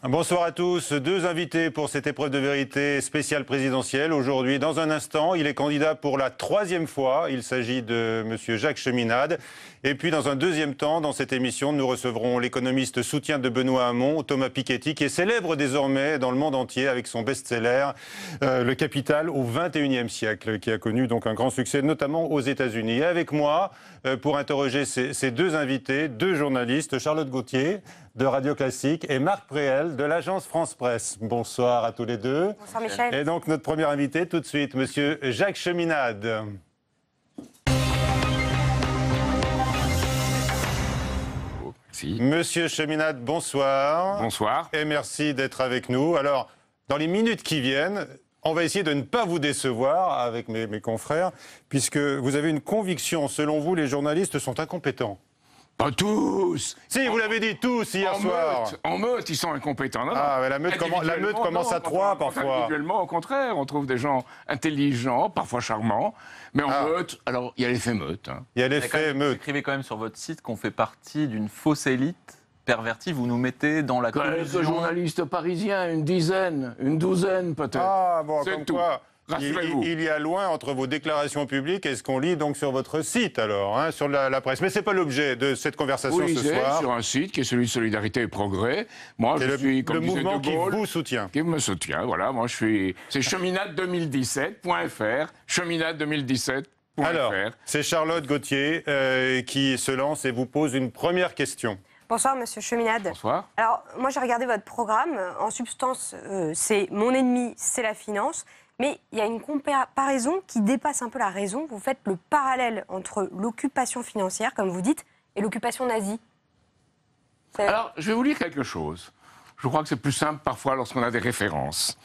Bonsoir à tous. Deux invités pour cette épreuve de vérité spéciale présidentielle. Aujourd'hui, dans un instant, il est candidat pour la troisième fois. Il s'agit de M. Jacques Cheminade. Et puis, dans un deuxième temps, dans cette émission, nous recevrons l'économiste soutien de Benoît Hamon, Thomas Piketty, qui est célèbre désormais dans le monde entier avec son best-seller Le Capital au XXIe siècle, qui a connu donc un grand succès, notamment aux États-Unis. Et avec moi, pour interroger ces deux invités, deux journalistes, Charlotte Gauthier de Radio Classique et Marc Préel de l'agence France Presse. Bonsoir à tous les deux. Bonsoir Michel. Et donc notre premier invité tout de suite, Monsieur Jacques Cheminade. Merci. Monsieur Cheminade, bonsoir. Bonsoir. Et merci d'être avec nous. Alors, dans les minutes qui viennent, on va essayer de ne pas vous décevoir avec mes confrères, puisque vous avez une conviction. Selon vous, les journalistes sont incompétents. Pas tous. Si, vous l'avez dit tous hier soir. En meute, ils sont incompétents. Non, ah, mais la meute commence à trois, parfois. Individuellement, au contraire, on trouve des gens intelligents, parfois charmants, mais en meute, alors il y a l'effet meute. Hein. Il y a l'effet meute. Vous écrivez quand même sur votre site qu'on fait partie d'une fausse élite pervertie. Vous nous mettez dans la collusion. Quelques journalistes parisiens, une dizaine, une douzaine peut-être. Ah, bon, comme tout. quoi. Rassurez-vous. Il y a loin entre vos déclarations publiques et ce qu'on lit donc sur votre site, alors, hein, sur la presse. Mais ce n'est pas l'objet de cette conversation ce soir. Sur un site qui est celui de Solidarité et Progrès. Moi, je suis, comme le disait mouvement De Gaulle, qui vous soutient. Qui me soutient, voilà. Moi, je suis... C'est cheminade2017.fr. Cheminade2017.fr. Alors, c'est Charlotte Gauthier qui se lance et vous pose une première question. Bonsoir Monsieur Cheminade. Bonsoir. Alors, moi j'ai regardé votre programme. En substance, c'est mon ennemi, c'est la finance. Mais il y a une comparaison qui dépasse un peu la raison. Vous faites le parallèle entre l'occupation financière, comme vous dites, et l'occupation nazie. Alors, je vais vous lire quelque chose. Je crois que c'est plus simple parfois lorsqu'on a des références.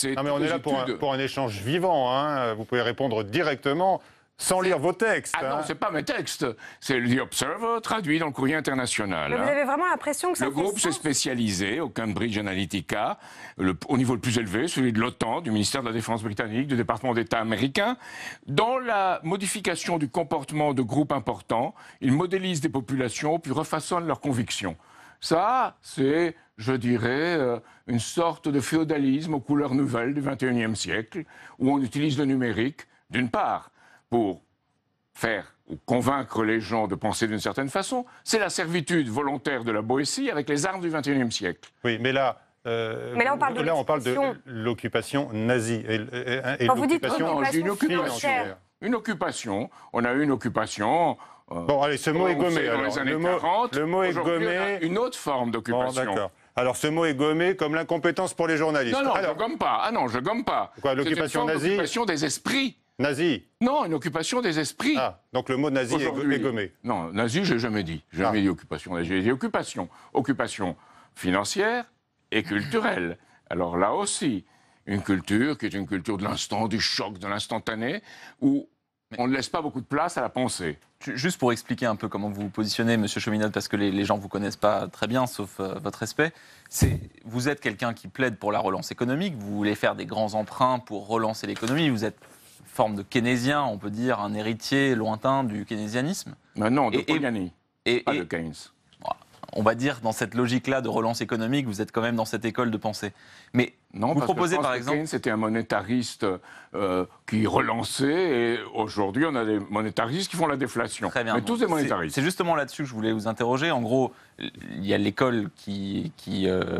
Non, mais on est là pour un échange vivant. Hein. Vous pouvez répondre directement sans lire vos textes. Ah non, c'est pas mes textes. C'est The Observer traduit dans le Courrier international. Mais vous avez vraiment l'impression que ça Le groupe s'est spécialisé au Cambridge Analytica, au niveau le plus élevé, celui de l'OTAN, du ministère de la Défense britannique, du département d'État américain. Dans la modification du comportement de groupes importants, ils modélisent des populations puis refaçonnent leurs convictions. Ça, c'est, je dirais, une sorte de féodalisme aux couleurs nouvelles du XXIe siècle, où on utilise le numérique, d'une part, pour faire ou convaincre les gens de penser d'une certaine façon. C'est la servitude volontaire de la Boétie avec les armes du XXIe siècle. Oui, mais là... on parle de l'occupation nazie et quand vous dites une occupation, on a eu une occupation... bon, allez, ce mot est gommé. Dans les années 40, le mot est gommé. Une autre forme d'occupation. Bon, d'accord. Alors, ce mot est gommé comme l'incompétence pour les journalistes. Non, alors, je gomme pas. Ah non, je gomme pas. Quoi, l'occupation nazie ? C'est une l'occupation des esprits. Nazi ? Non, une occupation des esprits. Ah, donc le mot nazi est gommé. Non, nazi, j'ai jamais dit. J'ai jamais dit occupation nazie. J'ai dit occupation. Occupation financière et culturelle. Alors là aussi, une culture qui est une culture de l'instant, du choc, de l'instantané, où on ne laisse pas beaucoup de place à la pensée. Juste pour expliquer un peu comment vous vous positionnez, Monsieur Cheminade, parce que les gens ne vous connaissent pas très bien, sauf votre respect, vous êtes quelqu'un qui plaide pour la relance économique, vous voulez faire des grands emprunts pour relancer l'économie, vous êtes une forme de keynésien, on peut dire, un héritier lointain du keynésianisme. Non, de Polanyi, pas de Keynes. On va dire, dans cette logique-là de relance économique, vous êtes quand même dans cette école de pensée. Mais non, vous proposez par exemple... Keynes était un monétariste qui relançait, et aujourd'hui on a des monétaristes qui font la déflation. Très bien. Mais tous des monétaristes. C'est justement là-dessus que je voulais vous interroger. En gros, il y a l'école qui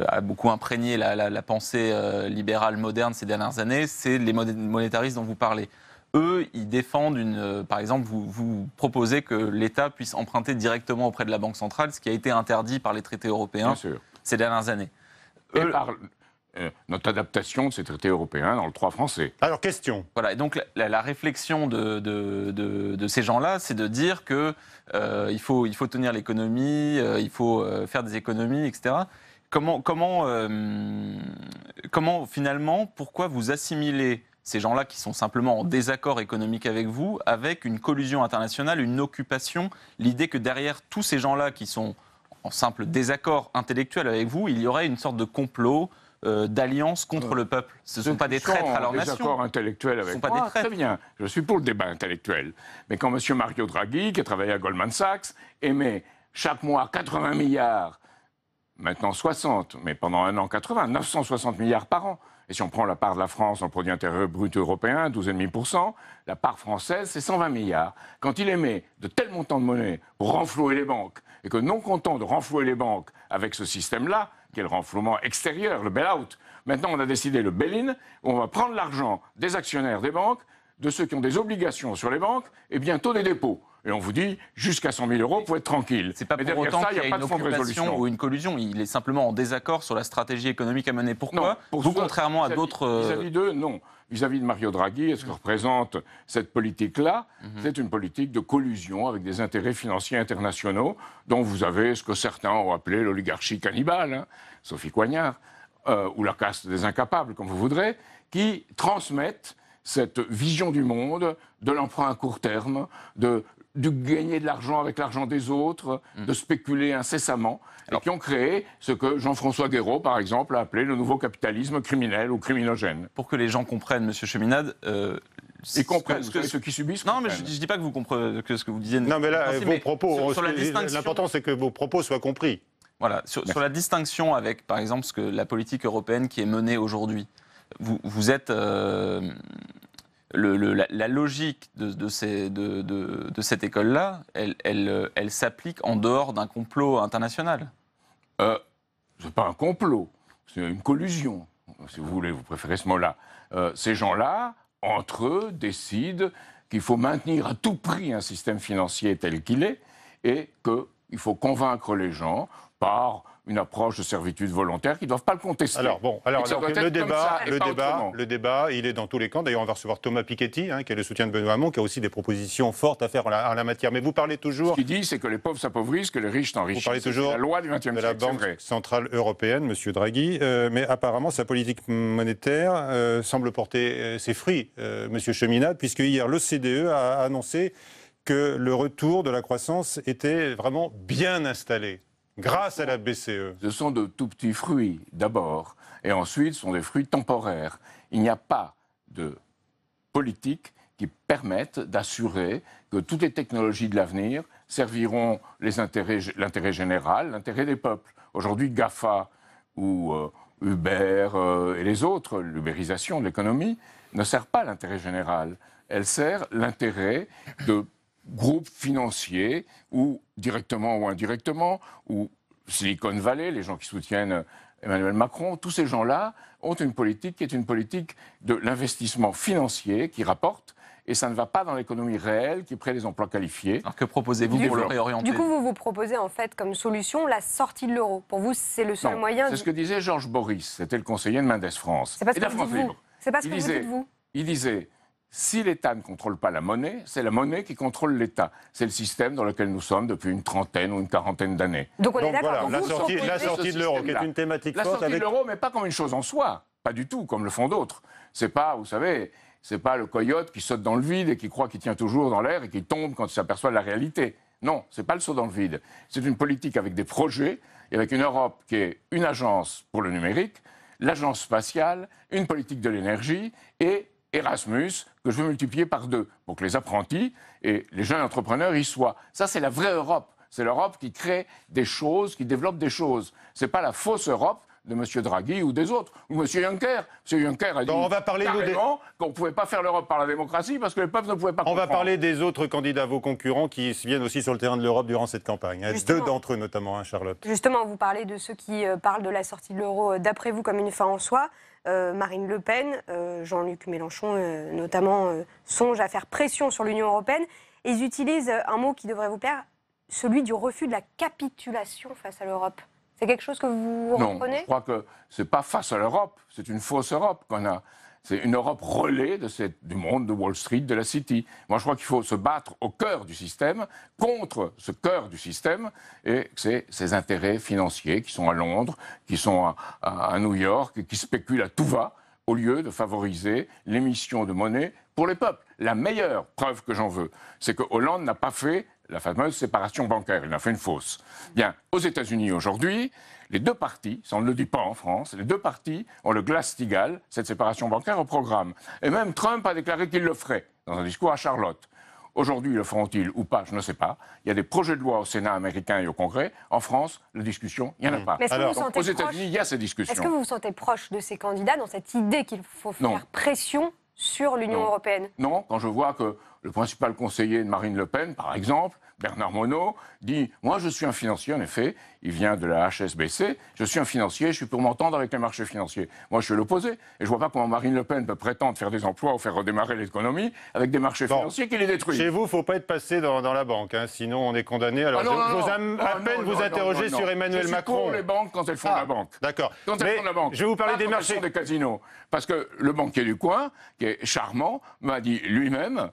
a beaucoup imprégné la pensée libérale moderne ces dernières années, c'est les monétaristes dont vous parlez. Eux, ils défendent par exemple, vous proposez que l'État puisse emprunter directement auprès de la Banque centrale, ce qui a été interdit par les traités européens ces dernières années. Et par notre adaptation de ces traités européens dans le droit français. Alors, question. Voilà, et donc la réflexion de ces gens-là, c'est de dire que il faut tenir l'économie, il faut faire des économies, etc. Comment finalement, pourquoi vous assimilez ces gens-là qui sont simplement en désaccord économique avec vous, avec une collusion internationale, une occupation, l'idée que derrière tous ces gens-là qui sont en simple désaccord intellectuel avec vous, il y aurait une sorte de complot, d'alliance contre le peuple. Ce ne sont pas des traîtres à leur nation. Désaccord intellectuel avec moi, très bien. Je suis pour le débat intellectuel. Mais quand M. Mario Draghi, qui a travaillé à Goldman Sachs, émet chaque mois 80 milliards maintenant 60, mais pendant un an 80, 960 milliards par an. Et si on prend la part de la France dans le produit intérieur brut européen, 12,5%, la part française, c'est 120 milliards. Quand il émet de tels montants de monnaie pour renflouer les banques, et que non content de renflouer les banques avec ce système-là, qui est le renflouement extérieur, le bail-out, maintenant on a décidé le bail-in, où on va prendre l'argent des actionnaires des banques, de ceux qui ont des obligations sur les banques, et bientôt des dépôts. Et on vous dit, jusqu'à 100 000 euros, vous pouvez être tranquille. C'est pas mais pour autant ça, qu'il y a une occupation ou une collusion. Il est simplement en désaccord sur la stratégie économique à mener. Pourquoi? Vous, contrairement à d'autres... Vis-à-vis d'eux, non. Vis-à-vis de Mario Draghi, est-ce que représente cette politique-là? C'est une politique de collusion avec des intérêts financiers internationaux, dont vous avez ce que certains ont appelé l'oligarchie cannibale, hein, Sophie Coignard, ou la caste des incapables, comme vous voudrez, qui transmettent cette vision du monde, de l'emprunt à court terme, de gagner de l'argent avec l'argent des autres, de spéculer incessamment, et qui ont créé ce que Jean-François Guéraud, par exemple, a appelé le nouveau capitalisme criminel ou criminogène. Pour que les gens comprennent, M. Cheminade... Ils comprennent, ceux qui subissent. Non, mais je ne dis pas que vous comprenez que ce que vous disiez... Non, mais là, vos propos, sur l'important, c'est que vos propos soient compris. Voilà, sur la distinction avec, par exemple, la politique européenne qui est menée aujourd'hui, vous êtes... la logique de cette école-là, elle s'applique en dehors d'un complot international. C'est pas un complot, c'est une collusion, si vous voulez, vous préférez ce mot-là. Ces gens-là, entre eux, décident qu'il faut maintenir à tout prix un système financier tel qu'il est et qu'il faut convaincre les gens par une approche de servitude volontaire qui ne doivent pas le contester. Alors bon, le débat, il est dans tous les camps. D'ailleurs, on va recevoir Thomas Piketty, qui est le soutien de Benoît Hamon, qui a aussi des propositions fortes à faire en la matière. Mais vous parlez toujours... Ce qu'il dit, c'est que les pauvres s'appauvrissent, que les riches s'enrichissent. Vous parlez toujours la loi du XXe siècle, de la Banque centrale européenne, M. Draghi. Mais apparemment, sa politique monétaire semble porter ses fruits, M. Cheminade, puisque hier, l'OCDE a annoncé que le retour de la croissance était vraiment bien installé. Grâce à la BCE. Ce sont de tout petits fruits, d'abord, et ensuite, ce sont des fruits temporaires. Il n'y a pas de politique qui permette d'assurer que toutes les technologies de l'avenir serviront l'intérêt général, l'intérêt des peuples. Aujourd'hui, GAFA ou Uber et les autres, l'ubérisation de l'économie, ne sert pas l'intérêt général. Elle sert l'intérêt de groupes financiers, ou directement ou indirectement, ou Silicon Valley, les gens qui soutiennent Emmanuel Macron, tous ces gens-là ont une politique qui est une politique de l'investissement financier qui rapporte, et ça ne va pas dans l'économie réelle qui crée des emplois qualifiés. Alors que proposez-vous pour le réorienter? Du coup, vous proposez en fait comme solution la sortie de l'euro. Pour vous, c'est le seul moyen... C'est ce que disait Georges Boris, c'était le conseiller de Mendes France. C'est pas ce que vous dites, vous. C'est pas ce que vous dites, vous. Il disait... Si l'État ne contrôle pas la monnaie, c'est la monnaie qui contrôle l'État. C'est le système dans lequel nous sommes depuis une trentaine ou une quarantaine d'années. Donc on est d'accord. Voilà, la sortie de l'euro, qui est une thématique forte. La sortie de l'euro, mais pas comme une chose en soi. Pas du tout, comme le font d'autres. C'est pas, vous savez, c'est pas le coyote qui saute dans le vide et qui croit qu'il tient toujours dans l'air et qui tombe quand il s'aperçoit de la réalité. Non, c'est pas le saut dans le vide. C'est une politique avec des projets et avec une Europe qui est une agence pour le numérique, l'agence spatiale, une politique de l'énergie et Erasmus, que je veux multiplier par 2, pour que les apprentis et les jeunes entrepreneurs y soient. Ça, c'est la vraie Europe. C'est l'Europe qui crée des choses, qui développe des choses. Ce n'est pas la fausse Europe de M. Draghi ou des autres, ou M. Juncker. M. Juncker a dit carrément qu'on ne pouvait pas faire l'Europe par la démocratie parce que les peuples ne pouvaient pas comprendre. On va parler des autres candidats, vos concurrents, qui viennent aussi sur le terrain de l'Europe durant cette campagne. Il y a 2 d'entre eux notamment, Charlotte. Justement, vous parlez de ceux qui parlent de la sortie de l'euro, d'après vous, comme une fin en soi. Marine Le Pen, Jean-Luc Mélenchon notamment, songent à faire pression sur l'Union européenne. Et ils utilisent un mot qui devrait vous plaire, celui du refus de la capitulation face à l'Europe. C'est quelque chose que vous reprenez ? Non, je crois que ce n'est pas face à l'Europe, c'est une fausse Europe qu'on a. C'est une Europe relais du monde de Wall Street, de la City. Moi, je crois qu'il faut se battre au cœur du système, contre ce cœur du système, et c'est ces intérêts financiers qui sont à Londres, qui sont à New York, et qui spéculent à tout va, au lieu de favoriser l'émission de monnaie pour les peuples. La meilleure preuve que j'en veux, c'est que Hollande n'a pas fait la fameuse séparation bancaire, il en a fait une fausse. Bien, aux États-Unis aujourd'hui, les 2 partis, ça on ne le dit pas en France, les 2 partis ont le Glass-Steagall, cette séparation bancaire au programme. Et même Trump a déclaré qu'il le ferait, dans un discours à Charlotte. Aujourd'hui, le feront-ils ou pas? Je ne sais pas. Il y a des projets de loi au Sénat américain et au Congrès. En France, la discussion, il n'y en a pas. Mais est-ce que vous vous Donc, sentez aux États-Unis, il y a ces discussions. Est-ce que vous vous sentez proche de ces candidats dans cette idée qu'il faut faire pression sur l'Union européenne? Non, quand je vois que le principal conseiller de Marine Le Pen, par exemple, Bernard Monod, dit « Moi, je suis un financier, en effet, il vient de la HSBC, je suis un financier, je suis pour m'entendre avec les marchés financiers. » Moi, je suis l'opposé. Et je ne vois pas comment Marine Le Pen peut prétendre faire des emplois ou faire redémarrer l'économie avec des marchés financiers qui les détruisent. Chez vous, il ne faut pas être passé dans la banque, hein, sinon on est condamné. Alors, j'ose à peine vous interroger sur Emmanuel Macron. Je suis pour les banques quand elles font la banque. D'accord. Quand elles font la banque. Je vais vous parler des marchés. Des casinos. Parce que le banquier du coin, qui est charmant, m'a dit lui-même...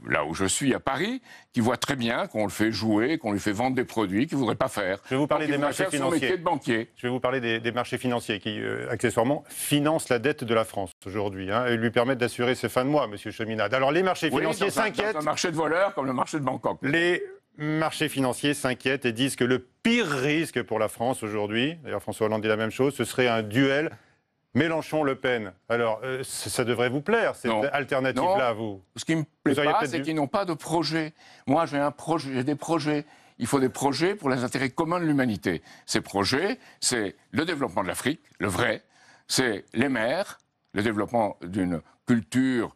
là où je suis à Paris, qui voit très bien qu'on le fait jouer, qu'on lui fait vendre des produits qu'il ne voudrait pas faire. Je vais vous parler des marchés financiers. Son métier de banquier. Je vais vous parler des marchés financiers qui, accessoirement, financent la dette de la France aujourd'hui et lui permettent d'assurer ses fins de mois, Monsieur Cheminade. Alors les marchés financiers s'inquiètent. Dans un marché de voleurs comme le marché de Bangkok. Les marchés financiers s'inquiètent et disent que le pire risque pour la France aujourd'hui, d'ailleurs François Hollande dit la même chose, ce serait un duel Mélenchon-Le Pen. Alors, ça devrait vous plaire, cette alternative-là, vous? Ce qui me plaît pas, c'est qu'ils n'ont pas de projet. Moi, j'ai des projets. Il faut des projets pour les intérêts communs de l'humanité. Ces projets, c'est le développement de l'Afrique, le vrai, c'est les mers, le développement d'une culture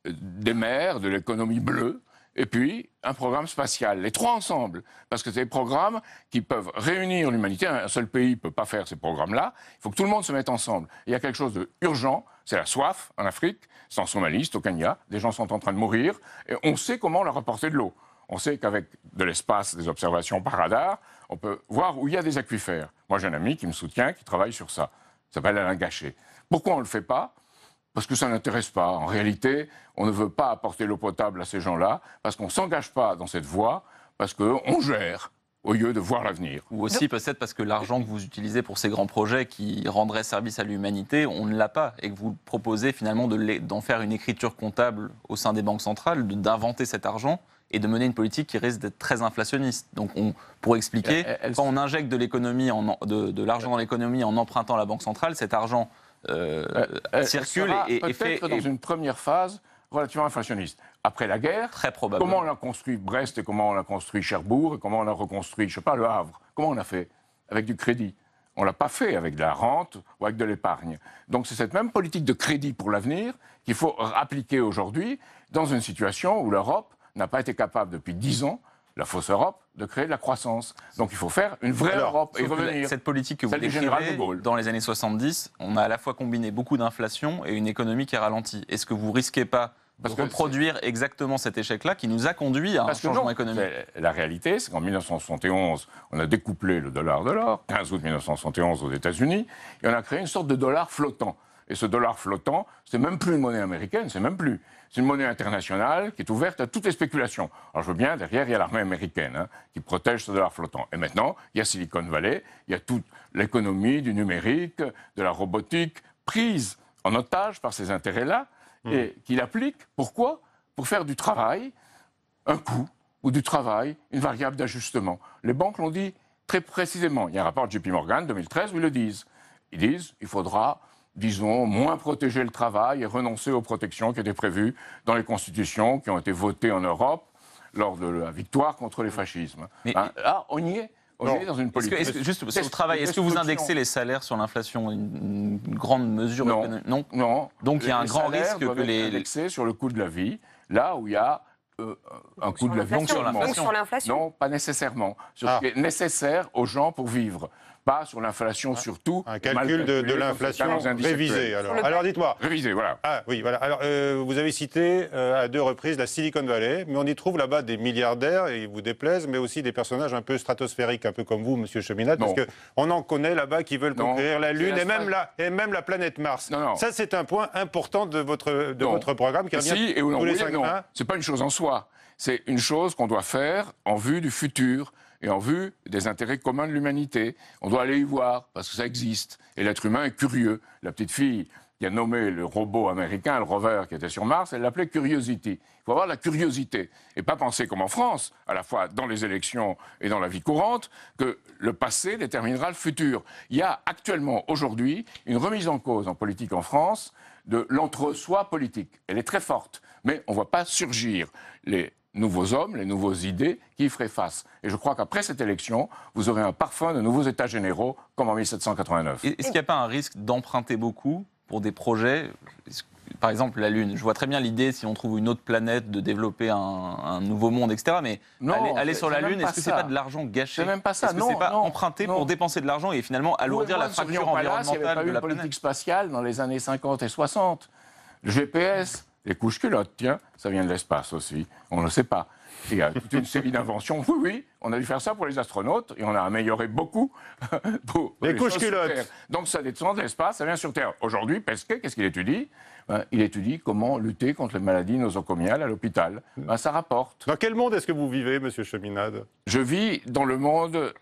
des mers, de l'économie bleue, et puis un programme spatial. Les trois ensemble, parce que c'est des programmes qui peuvent réunir l'humanité. Un seul pays ne peut pas faire ces programmes-là. Il faut que tout le monde se mette ensemble. Il y a quelque chose d'urgent, c'est la soif en Afrique, c'est en Somalie, c'est au Kenya. Des gens sont en train de mourir, et on sait comment leur apporter de l'eau. On sait qu'avec de l'espace, des observations par radar, on peut voir où il y a des aquifères. Moi, j'ai un ami qui me soutient, qui travaille sur ça. Ça s'appelle Alain Gachet. Pourquoi on ne le fait pas ? Parce que ça n'intéresse pas. En réalité, on ne veut pas apporter l'eau potable à ces gens-là, parce qu'on ne s'engage pas dans cette voie, parce qu'on gère au lieu de voir l'avenir. Ou aussi peut-être parce que l'argent que vous utilisez pour ces grands projets qui rendraient service à l'humanité, on ne l'a pas, et que vous proposez finalement d'en faire une écriture comptable au sein des banques centrales, d'inventer cet argent et de mener une politique qui risque d'être très inflationniste. Donc, pour expliquer, quand on injecte de l'argent dans l'économie en empruntant la Banque centrale, cet argent circule et fait... Peut-être dans une première phase relativement inflationniste. Après la guerre, très probablement. Comment on a construit Brest et comment on a construit Cherbourg et comment on a reconstruit, je ne sais pas, Le Havre? Comment on a fait? Avec du crédit. On ne l'a pas fait avec de la rente ou avec de l'épargne. Donc c'est cette même politique de crédit pour l'avenir qu'il faut appliquer aujourd'hui dans une situation où l'Europe n'a pas été capable depuis 10 ans, la fausse Europe, de créer de la croissance. Donc il faut faire une vraie Europe et revenir. Cette politique que vous décrivez, dans les années 70, on a à la fois combiné beaucoup d'inflation et une économie qui a ralenti. Est-ce que vous ne risquez pas de reproduire exactement cet échec-là qui nous a conduit à un changement économique? La réalité, c'est qu'en 1971, on a découplé le dollar de l'or, 15 août 1971 aux États-Unis, et on a créé une sorte de dollar flottant. Et ce dollar flottant, c'est même plus une monnaie américaine, c'est même plus. C'est une monnaie internationale qui est ouverte à toutes les spéculations. Alors je veux bien, derrière, il y a l'armée américaine qui protège ce dollar flottant. Et maintenant, il y a Silicon Valley, il y a toute l'économie du numérique, de la robotique, prise en otage par ces intérêts-là, et qu'il applique. Pourquoi? Pour faire du travail un coût, ou du travail une variable d'ajustement. Les banques l'ont dit très précisément. Il y a un rapport de JP Morgan, 2013, où ils le disent. Ils disent qu'il faudra, disons, moins protéger le travail et renoncer aux protections qui étaient prévues dans les constitutions qui ont été votées en Europe lors de la victoire contre les fascismes. On y est. On est dans une politique. Juste sur le travail, est-ce que vous indexez les salaires sur l'inflation? Une grande mesure? Non. Donc il y a un grand risque que les indexés sur le coût de la vie, là où il y a un coût de la vie. Sur l'inflation? Non, pas nécessairement. Sur ce qui est nécessaire aux gens pour vivre. Pas sur l'inflation surtout. Un calcul de l'inflation révisé. Alors dites-moi. Révisé, voilà. Ah oui, voilà. Alors vous avez cité à 2 reprises la Silicon Valley, mais on y trouve là-bas des milliardaires, et ils vous déplaisent, mais aussi des personnages un peu stratosphériques, un peu comme vous, Monsieur Cheminade, parce qu'on en connaît là-bas qui veulent conquérir la Lune et même la planète Mars. Non. Ça, c'est un point important de votre programme qui revient tous les 5 ans. C'est pas une chose en soi. C'est une chose qu'on doit faire en vue du futur et en vue des intérêts communs de l'humanité. On doit aller y voir, parce que ça existe. Et l'être humain est curieux. La petite fille qui a nommé le robot américain, le rover qui était sur Mars, elle l'appelait Curiosity. Il faut avoir la curiosité. Et pas penser comme en France, à la fois dans les élections et dans la vie courante, que le passé déterminera le futur. Il y a actuellement, aujourd'hui, une remise en cause en politique en France de l'entre-soi politique. Elle est très forte. Mais on ne voit pas surgir les nouveaux hommes, les nouvelles idées qui y feraient face. Et je crois qu'après cette élection, vous aurez un parfum de nouveaux États généraux comme en 1789. Est-ce qu'il n'y a pas un risque d'emprunter beaucoup pour des projets, par exemple la Lune? Je vois très bien l'idée, si on trouve une autre planète, de développer un nouveau monde, etc. Mais non, aller sur la Lune, est-ce que c'est pas de l'argent gâché? C'est même pas ça. Est-ce que c'est pas emprunter pour dépenser de l'argent et finalement alourdir la fracture environnementale de la planète? Il n'y avait pas eu de politique spatiale dans les années 50 et 60. Le GPS, les couches culottes, tiens, ça vient de l'espace aussi. On ne le sait pas. Il y a toute une série d'inventions. Oui, oui, on a dû faire ça pour les astronautes et on a amélioré beaucoup pour les couches choses sur culottes. Terre. Donc ça descend de l'espace, ça vient sur Terre. Aujourd'hui, Pesquet, qu'est-ce qu'il étudie? Il étudie comment lutter contre les maladies nosocomiales à l'hôpital. Ça rapporte. Dans quel monde est-ce que vous vivez, monsieur Cheminade? Je vis dans le monde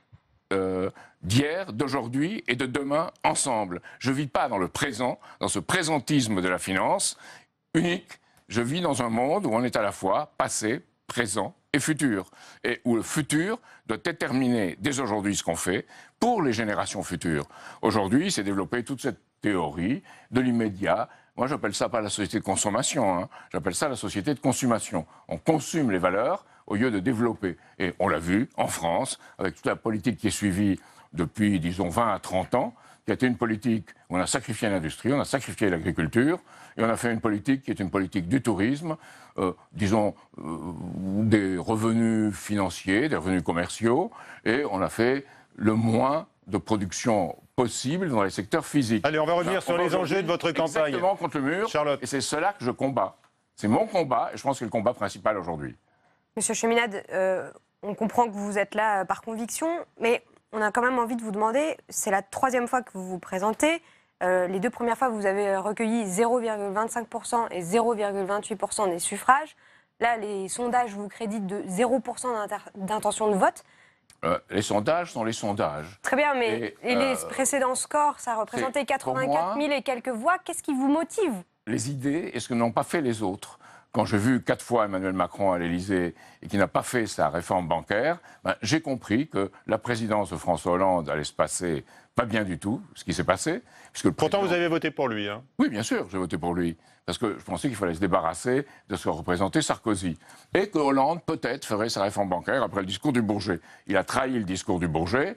d'hier, d'aujourd'hui et de demain ensemble. Je ne vis pas dans le présent, dans ce présentisme de la finance unique. Je vis dans un monde où on est à la fois passé, présent et futur. Et où le futur doit déterminer dès aujourd'hui ce qu'on fait pour les générations futures. Aujourd'hui, c'est développer toute cette théorie de l'immédiat. Moi, j'appelle ça pas la société de consommation, hein. J'appelle ça la société de consommation. On consomme les valeurs au lieu de développer. Et on l'a vu en France, avec toute la politique qui est suivie depuis, disons, 20 à 30 ans, qui a été une politique où on a sacrifié l'industrie, on a sacrifié l'agriculture, et on a fait une politique qui est une politique du tourisme, des revenus financiers, des revenus commerciaux, et on a fait le moins de production possible dans les secteurs physiques. Allez, on va revenir sur les enjeux de votre campagne. Exactement contre le mur, Charlotte. et c'est cela que je combats. C'est mon combat, et je pense que c'est le combat principal aujourd'hui. Monsieur Cheminade, on comprend que vous êtes là par conviction, mais on a quand même envie de vous demander, c'est la 3e fois que vous vous présentez. Les 2 premières fois, vous avez recueilli 0,25% et 0,28% des suffrages. Là, les sondages vous créditent de 0% d'intention de vote. Les sondages sont les sondages. Très bien, mais les précédents scores, ça représentait 84 000 et quelques voix. Qu'est-ce qui vous motive? Les idées et ce que n'ont pas fait les autres. Quand j'ai vu 4 fois Emmanuel Macron à l'Élysée et qu'il n'a pas fait sa réforme bancaire, j'ai compris que la présidence de François Hollande allait se passer pas bien du tout, ce qui s'est passé. Puisque Pourtant, vous avez voté pour lui. Hein. Oui, bien sûr, j'ai voté pour lui. Parce que je pensais qu'il fallait se débarrasser de ce que représentait Sarkozy. Et que Hollande, peut-être, ferait sa réforme bancaire après le discours du Bourget. Il a trahi le discours du Bourget,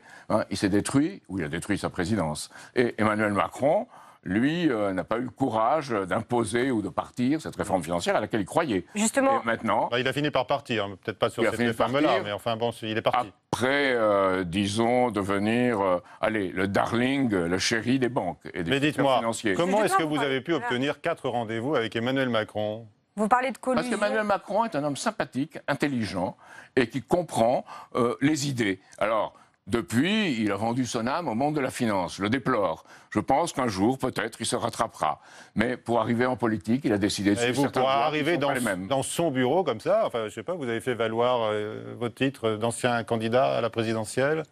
il s'est détruit, ou il a détruit sa présidence. Et Emmanuel Macron, lui, n'a pas eu le courage d'imposer ou de partir cette réforme financière à laquelle il croyait. Justement. Et maintenant, il a fini par partir, hein. Peut-être pas sur cette réforme-là, mais enfin bon, il est parti. Après, disons, devenir le darling, le chéri des banques et des secteurs financiers. Comment est-ce que vous avez pu obtenir 4 rendez-vous avec Emmanuel Macron? Vous parlez de collusion. Parce qu'Emmanuel Macron est un homme sympathique, intelligent et qui comprend les idées. Alors, depuis, il a vendu son âme au monde de la finance. Je le déplore. Je pense qu'un jour, peut-être, il se rattrapera. Mais pour arriver en politique, il a décidé de suivre certains pour voies arriver dans son bureau comme ça, enfin, je sais pas, vous avez fait valoir votre titre d'ancien candidat à la présidentielle.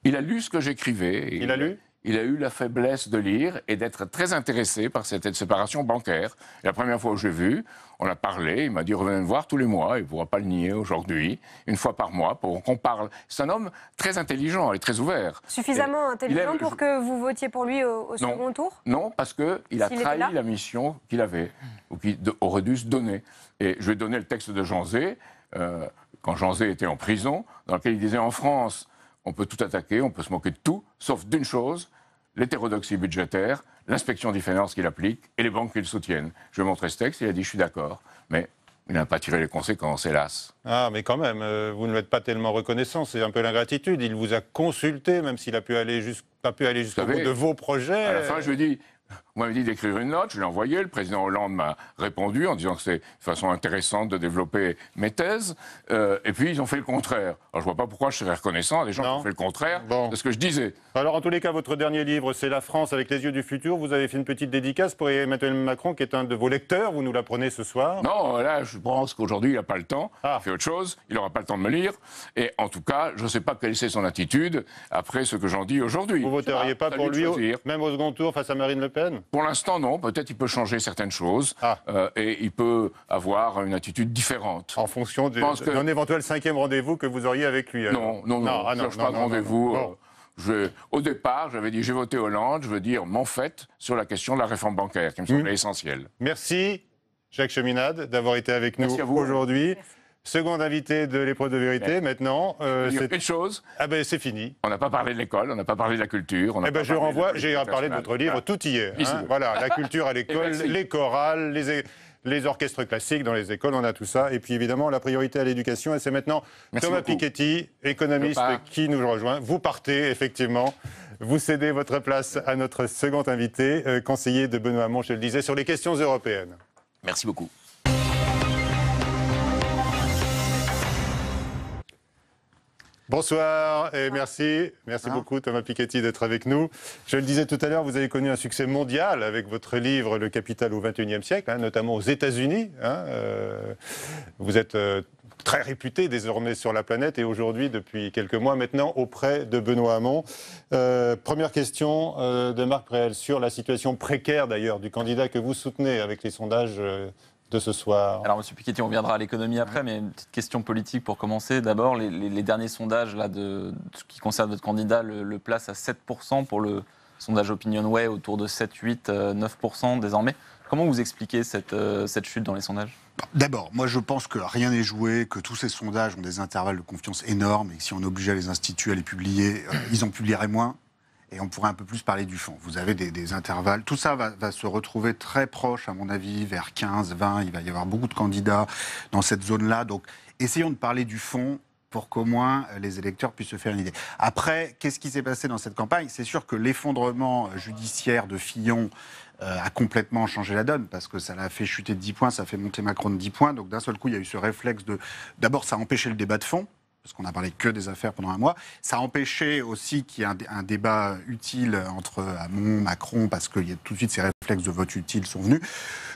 Il a lu ce que j'écrivais. Il a lu? Il a eu la faiblesse de lire et d'être très intéressé par cette séparation bancaire. Et la première fois où je l'ai vu, on a parlé, il m'a dit revenez me voir tous les mois, il ne pourra pas le nier aujourd'hui, une fois par mois, pour qu'on parle. C'est un homme très intelligent et très ouvert. Suffisamment intelligent pour que vous votiez pour lui au second tour? Non, parce qu'il a trahi la mission qu'il avait, ou qu'il aurait dû se donner. Et je vais donner le texte de Jean Zay, quand Jean Zay était en prison, dans lequel il disait en France, on peut tout attaquer, on peut se moquer de tout, sauf d'une chose, l'hétérodoxie budgétaire, l'inspection des finances qu'il applique et les banques qui le soutiennent. Je vais montrer ce texte, il a dit je suis d'accord, mais il n'a pas tiré les conséquences, hélas. Ah, mais quand même, vous ne l'êtes pas tellement reconnaissant, c'est un peu l'ingratitude. Il vous a consulté, même s'il a pu aller pas pu aller jusqu'au bout de vos projets. À la fin, je lui ai dit, on m'avait dit d'écrire une note, je l'ai envoyée, le président Hollande m'a répondu en disant que c'est une façon intéressante de développer mes thèses, et puis ils ont fait le contraire. Alors je ne vois pas pourquoi je serais reconnaissant à des gens qui ont fait le contraire de ce que je disais. Alors en tous les cas, votre dernier livre, c'est La France avec les yeux du futur. Vous avez fait une petite dédicace pour Emmanuel Macron, qui est un de vos lecteurs, vous nous l'apprenez ce soir. Non, là, je pense qu'aujourd'hui, il n'a pas le temps, il fait autre chose, il n'aura pas le temps de me lire, et en tout cas, je ne sais pas quelle est son attitude après ce que j'en dis aujourd'hui. Vous ne voteriez pas pour lui, même au second tour, face à Marine Le Pen? Pour l'instant, non. Peut-être il peut changer certaines choses et il peut avoir une attitude différente. En fonction d'un éventuel 5e rendez-vous que vous auriez avec lui. Non, je ne cherche pas de rendez-vous. Au départ, j'avais dit j'ai voté Hollande, je veux dire mon fait sur la question de la réforme bancaire, qui me semblait essentielle. Merci. Jacques Cheminade, d'avoir été avec nous Merci à vous. aujourd'hui. Second invité de l'épreuve de vérité. Maintenant, Il y a une chose, ah ben c'est fini. on n'a pas parlé de l'école, on n'a pas parlé de la culture. On n'a Eh ben pas je parlé de la renvoie, politique j'ai parlé de votre livre internationale. tout hier. Ici. Voilà, la culture à l'école, merci. les chorales, les orchestres classiques dans les écoles, on a tout ça. Et puis évidemment, la priorité à l'éducation. Et c'est maintenant Merci Thomas beaucoup. Piketty, économiste, Je pars. qui nous rejoint. Vous partez, effectivement. Vous cédez votre place à notre second invité, conseiller de Benoît Hamon, je le disais, sur les questions européennes. Merci beaucoup. Bonsoir et merci beaucoup Thomas Piketty d'être avec nous. Je le disais tout à l'heure, vous avez connu un succès mondial avec votre livre Le Capital au XXIe siècle, notamment aux États-Unis. Vous êtes très réputé désormais sur la planète et aujourd'hui, depuis quelques mois maintenant, auprès de Benoît Hamon. Première question de Marc Préel sur la situation précaire d'ailleurs du candidat que vous soutenez avec les sondages de ce soir. Alors, M. Piketty, on viendra à l'économie après, mais une petite question politique pour commencer. D'abord, les derniers sondages là, de ce qui concerne votre candidat le place à 7% pour le sondage OpinionWay, autour de 7, 8, 9% désormais. Comment vous expliquez cette chute dans les sondages ? D'abord, moi je pense que rien n'est joué, que tous ces sondages ont des intervalles de confiance énormes et que si on obligeait les instituts à les publier, ils en publieraient moins. Et on pourrait un peu plus parler du fond. Vous avez des intervalles. Tout ça va se retrouver très proche, à mon avis, vers 15, 20. Il va y avoir beaucoup de candidats dans cette zone-là. Donc, essayons de parler du fond pour qu'au moins les électeurs puissent se faire une idée. Après, qu'est-ce qui s'est passé dans cette campagne ? C'est sûr que l'effondrement judiciaire de Fillon a complètement changé la donne, parce que ça l'a fait chuter de 10 points, ça a fait monter Macron de 10 points. Donc d'un seul coup, il y a eu ce réflexe de... D'abord, ça a empêché le débat de fond, parce qu'on n'a parlé que des affaires pendant un mois. Ça a empêché aussi qu'il y ait un débat utile entre Hamon, Macron, parce que tout de suite, ces réflexes de vote utile sont venus.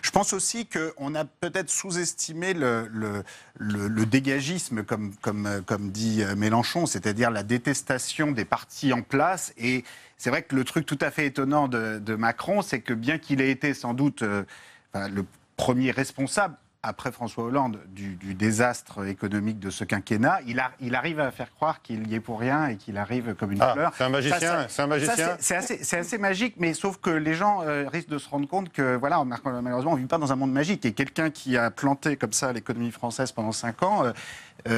Je pense aussi qu'on a peut-être sous-estimé le dégagisme, comme dit Mélenchon, c'est-à-dire la détestation des partis en place. Et c'est vrai que le truc tout à fait étonnant de Macron, c'est que bien qu'il ait été sans doute le premier responsable, après François Hollande, du désastre économique de ce quinquennat, il arrive à faire croire qu'il y est pour rien et qu'il arrive comme une fleur. C'est un magicien, c'est un magicien. C'est assez magique, mais sauf que les gens risquent de se rendre compte que, voilà, malheureusement, on ne vit pas dans un monde magique. Et quelqu'un qui a planté comme ça l'économie française pendant 5 ans,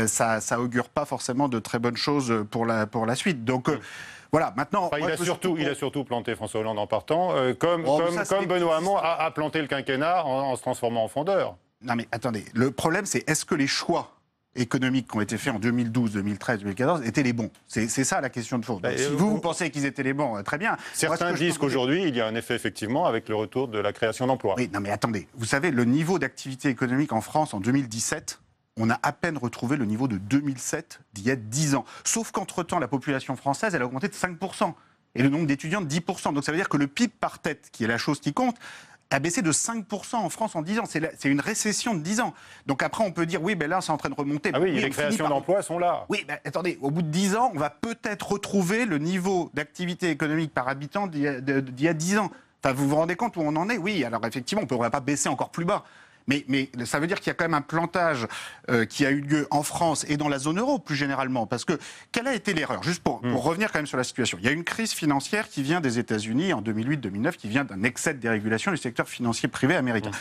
ça augure pas forcément de très bonnes choses pour la suite. Donc... Voilà, maintenant... Enfin, il a surtout planté François Hollande en partant, comme Benoît Hamon a planté le quinquennat en se transformant en fondeur. Non mais attendez, le problème c'est est-ce que les choix économiques qui ont été faits en 2012, 2013, 2014 étaient les bons ? C'est ça la question de fond. Donc, si vous pensez qu'ils étaient les bons, très bien. Certains disent qu'aujourd'hui, il y a un effet effectivement avec le retour de la création d'emplois. Oui, non mais attendez, vous savez, le niveau d'activité économique en France en 2017... on a à peine retrouvé le niveau de 2007 d'il y a 10 ans. Sauf qu'entre-temps, la population française, elle a augmenté de 5%. Et le nombre d'étudiants de 10%. Donc ça veut dire que le PIB par tête, qui est la chose qui compte, a baissé de 5% en France en 10 ans. C'est une récession de 10 ans. Donc après, on peut dire, oui, ben là, c'est en train de remonter. Ah oui, les créations d'emplois sont là. Oui, ben attendez, au bout de 10 ans, on va peut-être retrouver le niveau d'activité économique par habitant d'il y a 10 ans. Enfin, vous vous rendez compte où on en est ? Oui, alors effectivement, on ne pourrait pas baisser encore plus bas. Mais ça veut dire qu'il y a quand même un plantage qui a eu lieu en France et dans la zone euro plus généralement. Parce que quelle a été l'erreur ? Juste pour revenir quand même sur la situation. Il y a une crise financière qui vient des États-Unis en 2008-2009, qui vient d'un excès de dérégulation du secteur financier privé américain.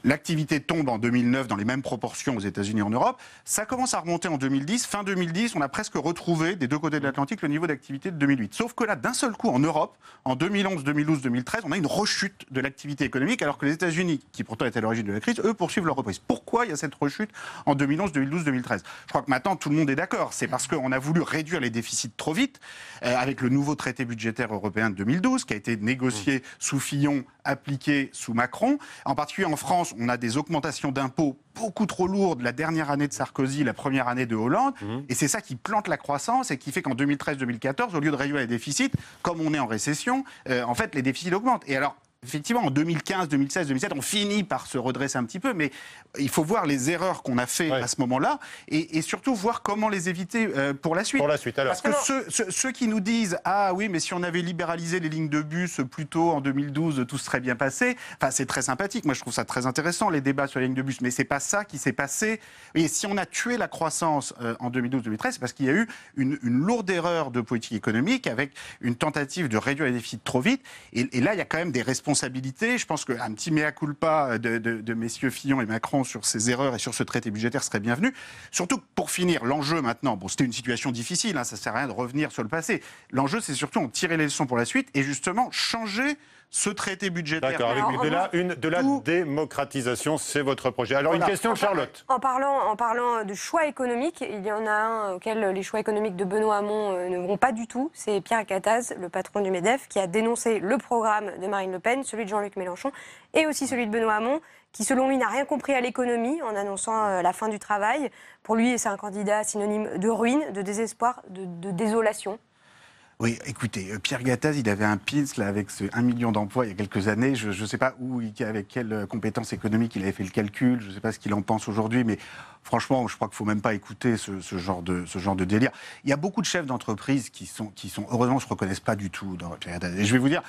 L'activité tombe en 2009 dans les mêmes proportions aux États-Unis et en Europe. Ça commence à remonter en 2010. Fin 2010, on a presque retrouvé des deux côtés de l'Atlantique le niveau d'activité de 2008. Sauf que là, d'un seul coup, en Europe, en 2011, 2012, 2013, on a une rechute de l'activité économique, alors que les États-Unis, qui pourtant étaient à l'origine de la crise, eux poursuivent leur reprise. Pourquoi il y a cette rechute en 2011, 2012, 2013 ? Je crois que maintenant tout le monde est d'accord. C'est parce qu'on a voulu réduire les déficits trop vite avec le nouveau traité budgétaire européen de 2012 qui a été négocié sous Fillon, appliqué sous Macron. En particulier en France, on a des augmentations d'impôts beaucoup trop lourdes la dernière année de Sarkozy, la première année de Hollande. Et c'est ça qui plante la croissance et qui fait qu'en 2013-2014, au lieu de réduire les déficits, comme on est en récession, en fait les déficits augmentent. Et alors, effectivement, en 2015, 2016, 2017, on finit par se redresser un petit peu, mais il faut voir les erreurs qu'on a fait à ce moment-là et surtout voir comment les éviter pour la suite. Pour la suite, alors. Parce que ceux qui nous disent « Ah oui, mais si on avait libéralisé les lignes de bus plus tôt, en 2012, tout serait bien passé », enfin, c'est très sympathique. Moi, je trouve ça très intéressant, les débats sur les lignes de bus, mais c'est pas ça qui s'est passé. Et si on a tué la croissance en 2012-2013, c'est parce qu'il y a eu une lourde erreur de politique économique avec une tentative de réduire les déficits trop vite. Et là, il y a quand même des responsabilités responsabilité. Je pense qu'un petit mea culpa de messieurs Fillon et Macron sur ces erreurs et sur ce traité budgétaire serait bienvenu. Surtout que pour finir, l'enjeu maintenant, bon, c'était une situation difficile, ça ne sert à rien de revenir sur le passé. L'enjeu, c'est surtout en tirer les leçons pour la suite et justement changer ce traité budgétaire. D'accord, avec de la démocratisation, c'est votre projet. Alors, une question de Charlotte. En parlant de choix économiques, il y en a un auquel les choix économiques de Benoît Hamon ne vont pas du tout. C'est Pierre Gattaz, le patron du MEDEF, qui a dénoncé le programme de Marine Le Pen, celui de Jean-Luc Mélenchon, et aussi celui de Benoît Hamon, qui, selon lui, n'a rien compris à l'économie en annonçant la fin du travail. Pour lui, c'est un candidat synonyme de ruine, de désespoir, de désolation. Oui, écoutez, Pierre Gattaz, il avait un pitch là, avec ce 1 million d'emplois il y a quelques années. Je ne sais pas avec quelles compétences économiques il avait fait le calcul. Je ne sais pas ce qu'il en pense aujourd'hui, mais franchement, je crois qu'il ne faut même pas écouter ce genre de délire. Il y a beaucoup de chefs d'entreprise qui sont heureusement, ne se reconnaissent pas du tout dans Pierre Gattaz. Et je vais vous dire,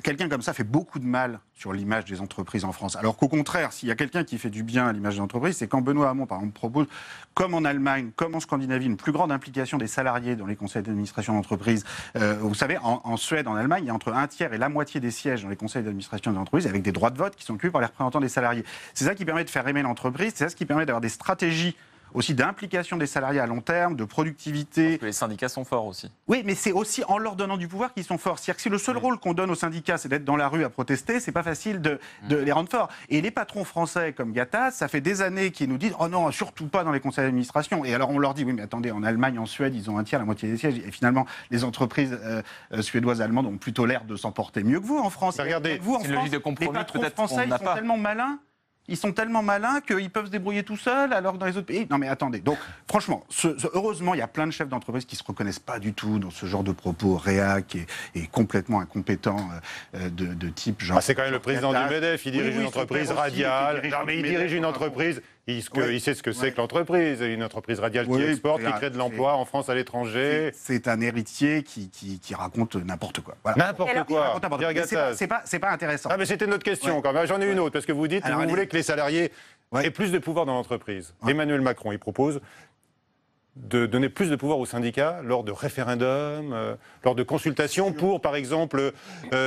quelqu'un comme ça fait beaucoup de mal sur l'image des entreprises en France. Alors qu'au contraire, s'il y a quelqu'un qui fait du bien à l'image des entreprises, c'est quand Benoît Hamon, par exemple, propose, comme en Allemagne, comme en Scandinavie, une plus grande implication des salariés dans les conseils d'administration d'entreprise. Vous savez, en Suède, en Allemagne, il y a entre un tiers et la moitié des sièges dans les conseils d'administration d'entreprise avec des droits de vote qui sont occupés par les représentants des salariés. C'est ça qui permet de faire aimer l'entreprise, c'est ça qui permet d'avoir des stratégies aussi d'implication des salariés à long terme, de productivité. Parce que les syndicats sont forts aussi. Oui, mais c'est aussi en leur donnant du pouvoir qu'ils sont forts. C'est-à-dire que si le seul rôle qu'on donne aux syndicats, c'est d'être dans la rue à protester, c'est pas facile de les rendre forts. Et les patrons français comme Gattaz, ça fait des années qu'ils nous disent « Oh non, surtout pas dans les conseils d'administration ». Et alors on leur dit « Oui, mais attendez, en Allemagne, en Suède, ils ont un tiers, la moitié des sièges. » Et finalement, les entreprises suédoises, allemandes ont plutôt l'air de s'en porter mieux que vous en France. Regardez, vous, en France, de compromis, les patrons français, ils sont tellement malins. Ils sont tellement malins qu'ils peuvent se débrouiller tout seuls, alors que dans les autres pays... Non mais attendez, donc franchement, heureusement, il y a plein de chefs d'entreprise qui ne se reconnaissent pas du tout dans ce genre de propos réac et complètement incompétents de type genre... c'est quand même le président du MEDEF, il dirige une entreprise radiale. Non mais il dirige une entreprise... Il sait ce que c'est que l'entreprise, une entreprise radiale qui exporte, qui crée de l'emploi en France, à l'étranger. C'est un héritier qui raconte n'importe quoi. Voilà. N'importe quoi. C'est pas intéressant. Ah mais c'était notre question quand même. J'en ai une autre, parce que vous dites que vous voulez que les salariés aient plus de pouvoir dans l'entreprise. Emmanuel Macron, il propose de donner plus de pouvoir aux syndicats lors de référendums, lors de consultations pour, par exemple,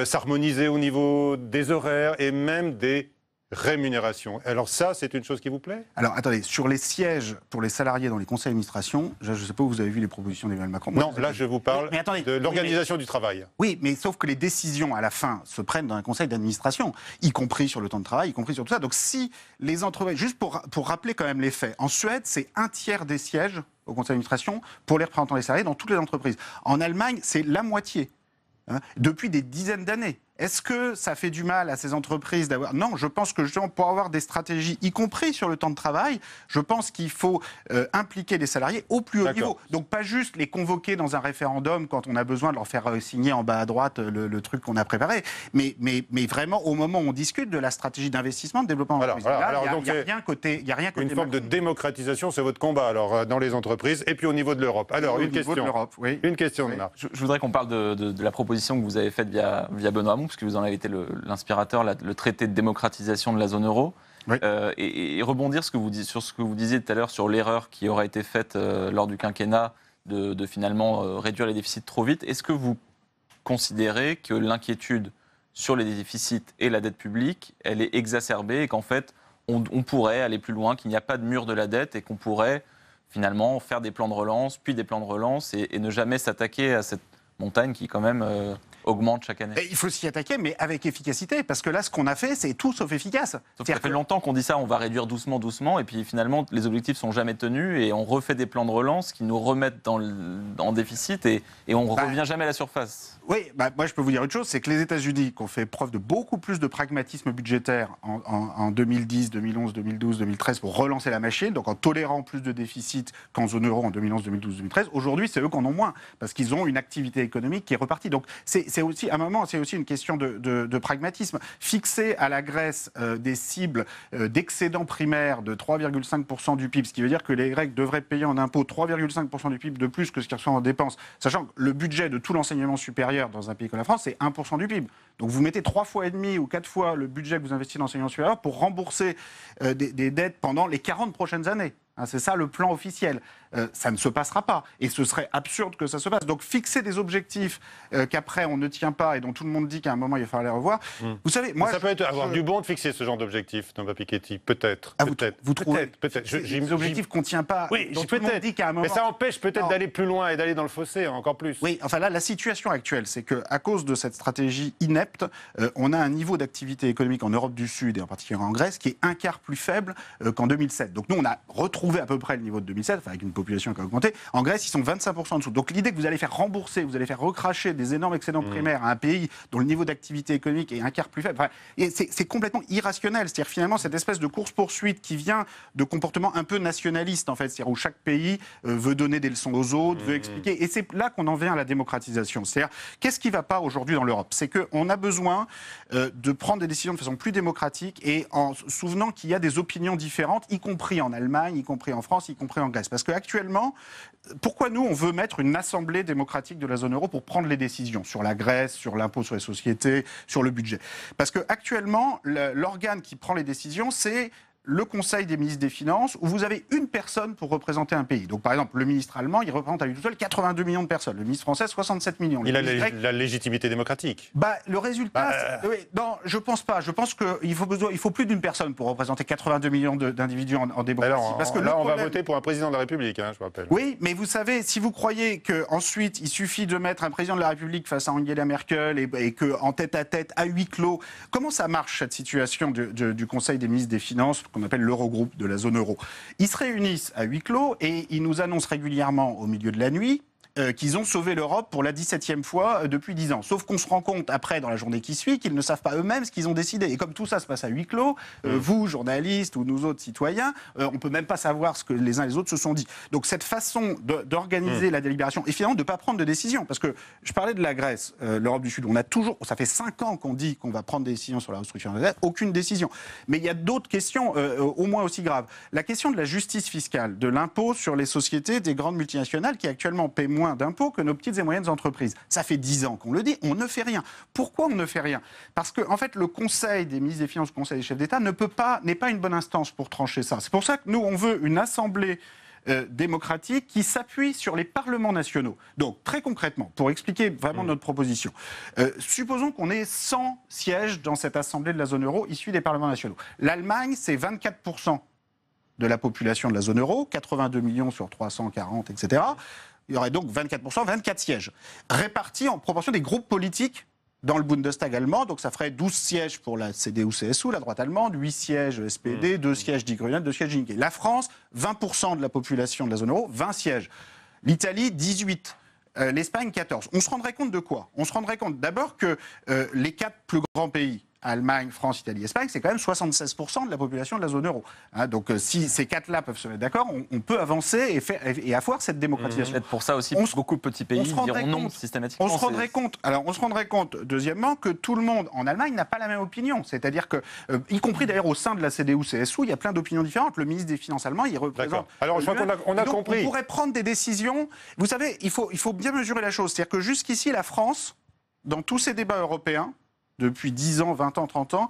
s'harmoniser au niveau des horaires et même des rémunération. Alors ça, c'est une chose qui vous plaît ? Alors attendez, sur les sièges pour les salariés dans les conseils d'administration, je ne sais pas où vous avez vu les propositions d'Emmanuel Macron. Non, là je vous parle de l'organisation du travail. Oui, mais sauf que les décisions à la fin se prennent dans un conseil d'administration, y compris sur le temps de travail, y compris sur tout ça. Donc si les entreprises, juste pour rappeler quand même les faits, en Suède, c'est un tiers des sièges au conseil d'administration pour les représentants des salariés dans toutes les entreprises. En Allemagne, c'est la moitié, depuis des dizaines d'années. Est-ce que ça fait du mal à ces entreprises d'avoir... Non, je pense que justement, pour avoir des stratégies, y compris sur le temps de travail, je pense qu'il faut impliquer les salariés au plus haut niveau. Donc pas juste les convoquer dans un référendum quand on a besoin de leur faire signer en bas à droite le truc qu'on a préparé, mais vraiment au moment où on discute de la stratégie d'investissement, de développement d'entreprise. Il n'y a rien côté une forme de démocratisation, c'est votre combat alors dans les entreprises et puis au niveau de l'Europe. Alors une question. Une question. Je voudrais qu'on parle de la proposition que vous avez faite via Benoît Hamon, parce que vous en avez été l'inspirateur, le traité de démocratisation de la zone euro. Oui. Et rebondir sur ce que vous disiez tout à l'heure sur l'erreur qui aurait été faite lors du quinquennat de finalement réduire les déficits trop vite. Est-ce que vous considérez que l'inquiétude sur les déficits et la dette publique, elle est exacerbée et qu'en fait, on pourrait aller plus loin, qu'il n'y a pas de mur de la dette et qu'on pourrait finalement faire des plans de relance, puis des plans de relance et ne jamais s'attaquer à cette montagne qui quand même... augmente chaque année. Il faut s'y attaquer, mais avec efficacité, parce que là, ce qu'on a fait, c'est tout sauf efficace. Sauf que ça fait longtemps qu'on dit ça, on va réduire doucement, et puis finalement, les objectifs sont jamais tenus, et on refait des plans de relance qui nous remettent en déficit, et on revient jamais à la surface. Oui, moi je peux vous dire une chose, c'est que les États-Unis, qui ont fait preuve de beaucoup plus de pragmatisme budgétaire en 2010, 2011, 2012, 2013 pour relancer la machine, donc en tolérant plus de déficit qu'en zone euro en 2011, 2012, 2013, aujourd'hui c'est eux qui en ont moins, parce qu'ils ont une activité économique qui est repartie. Donc c'est aussi, à un moment, c'est aussi une question de pragmatisme. Fixer à la Grèce des cibles d'excédent primaire de 3,5% du PIB, ce qui veut dire que les Grecs devraient payer en impôts 3,5% du PIB de plus que ce qu'ils reçoivent en dépenses, sachant que le budget de tout l'enseignement supérieur dans un pays comme la France, c'est 1% du PIB. Donc vous mettez 3 fois et demi ou 4 fois le budget que vous investissez dans l'enseignement supérieur pour rembourser des dettes pendant les 40 prochaines années. C'est ça le plan officiel. ça ne se passera pas. Et ce serait absurde que ça se passe. Donc fixer des objectifs qu'après on ne tient pas et dont tout le monde dit qu'à un moment il va falloir les revoir. Vous savez, moi... Ça peut avoir du bon de fixer ce genre d'objectifs, Thomas Piketty, peut-être. Ah, peut-être. vous trouvez peut-être. des objectifs qu'on ne tient pas, oui, dont tout le monde dit qu'à un moment... Mais ça empêche peut-être d'aller plus loin et d'aller dans le fossé encore plus. Oui, enfin là, la situation actuelle, c'est qu'à cause de cette stratégie inepte, on a un niveau d'activité économique en Europe du Sud et en particulier en Grèce qui est un quart plus faible qu'en 2007. Donc nous, on a retrouvé à peu près le niveau de 2007, enfin avec une population qui a augmenté. En Grèce, ils sont 25% en dessous. Donc l'idée que vous allez faire rembourser, vous allez faire recracher des énormes excédents primaires à un pays dont le niveau d'activité économique est un quart plus faible, c'est complètement irrationnel. C'est-à-dire finalement cette espèce de course-poursuite qui vient de comportements un peu nationalistes, en fait, c'est-à-dire où chaque pays veut donner des leçons aux autres, veut expliquer. Et c'est là qu'on en vient à la démocratisation. C'est-à-dire, qu'est-ce qui ne va pas aujourd'hui dans l'Europe? C'est qu'on a besoin de prendre des décisions de façon plus démocratique et en se souvenant qu'il y a des opinions différentes, y compris en Allemagne, y compris en France, y compris en Grèce. Parce qu'actuellement, pourquoi nous, on veut mettre une assemblée démocratique de la zone euro pour prendre les décisions sur la Grèce, sur l'impôt sur les sociétés, sur le budget? Parce qu'actuellement, l'organe qui prend les décisions, c'est le Conseil des ministres des Finances, où vous avez une personne pour représenter un pays. Donc, par exemple, le ministre allemand, il représente à lui tout seul 82 millions de personnes. Le ministre français, 67 millions. Il a la légitimité démocratique. Le résultat, oui, non, je pense pas. Je pense qu'il faut plus d'une personne pour représenter 82 millions d'individus en démocratie. Alors, parce que là, on va voter pour un président de la République, je rappelle. Oui, mais vous savez, si vous croyez qu'ensuite, il suffit de mettre un président de la République face à Angela Merkel et qu'en tête-à-tête, à huis clos, comment ça marche, cette situation du Conseil des ministres des Finances, qu'on appelle l'Eurogroupe de la zone euro? Ils se réunissent à huis clos et ils nous annoncent régulièrement au milieu de la nuit qu'ils ont sauvé l'Europe pour la 17e fois depuis 10 ans. Sauf qu'on se rend compte après, dans la journée qui suit, qu'ils ne savent pas eux-mêmes ce qu'ils ont décidé. Et comme tout ça se passe à huis clos, vous, journalistes, ou nous autres citoyens, on ne peut même pas savoir ce que les uns et les autres se sont dit. Donc cette façon d'organiser la délibération, et finalement de ne pas prendre de décision, parce que je parlais de la Grèce, l'Europe du Sud, on a toujours, ça fait 5 ans qu'on dit qu'on va prendre des décisions sur la restructuration de la dette, aucune décision. Mais il y a d'autres questions au moins aussi graves. La question de la justice fiscale, de l'impôt sur les sociétés des grandes multinationales qui actuellement paient moins d'impôts que nos petites et moyennes entreprises. Ça fait 10 ans qu'on le dit, on ne fait rien. Pourquoi on ne fait rien? Parce que, en fait, le Conseil des ministres des Finances, le Conseil des chefs d'État n'est pas une bonne instance pour trancher ça. C'est pour ça que nous, on veut une assemblée démocratique qui s'appuie sur les parlements nationaux. Donc, très concrètement, pour expliquer vraiment notre proposition, supposons qu'on ait 100 sièges dans cette assemblée de la zone euro issus des parlements nationaux. L'Allemagne, c'est 24% de la population de la zone euro, 82 millions sur 340, etc. Il y aurait donc 24%, 24 sièges, répartis en proportion des groupes politiques dans le Bundestag allemand. Donc ça ferait 12 sièges pour la CDU-CSU, la droite allemande, 8 sièges SPD, 2 sièges Die Grünen, 2 sièges Linke. La France, 20% de la population de la zone euro, 20 sièges. L'Italie, 18. L'Espagne, 14. On se rendrait compte de quoi? On se rendrait compte d'abord que les 4 plus grands pays, Allemagne, France, Italie, Espagne, c'est quand même 76% de la population de la zone euro. Donc si ces 4-là peuvent se mettre d'accord, on peut avancer et avoir cette démocratisation. Peut-être pour ça aussi, beaucoup de petits pays diront non systématiquement. On se rendrait compte, deuxièmement, que tout le monde en Allemagne n'a pas la même opinion. C'est-à-dire que, y compris d'ailleurs au sein de la CDU-CSU, il y a plein d'opinions différentes. Le ministre des Finances allemand, il représente... Alors je crois qu'on a compris. On pourrait prendre des décisions... Vous savez, il faut bien mesurer la chose. C'est-à-dire que jusqu'ici, la France, dans tous ces débats européens, depuis 10 ans, 20 ans, 30 ans,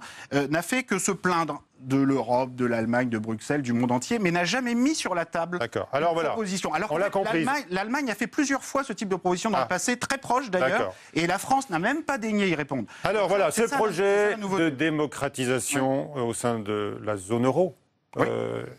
n'a fait que se plaindre de l'Europe, de l'Allemagne, de Bruxelles, du monde entier, mais n'a jamais mis sur la table Alors, une proposition. Alors on l'a compris. L'Allemagne a fait plusieurs fois ce type de proposition dans le passé, très proche d'ailleurs, et la France n'a même pas daigné y répondre. Alors voilà, ce projet de démocratisation au sein de la zone euro,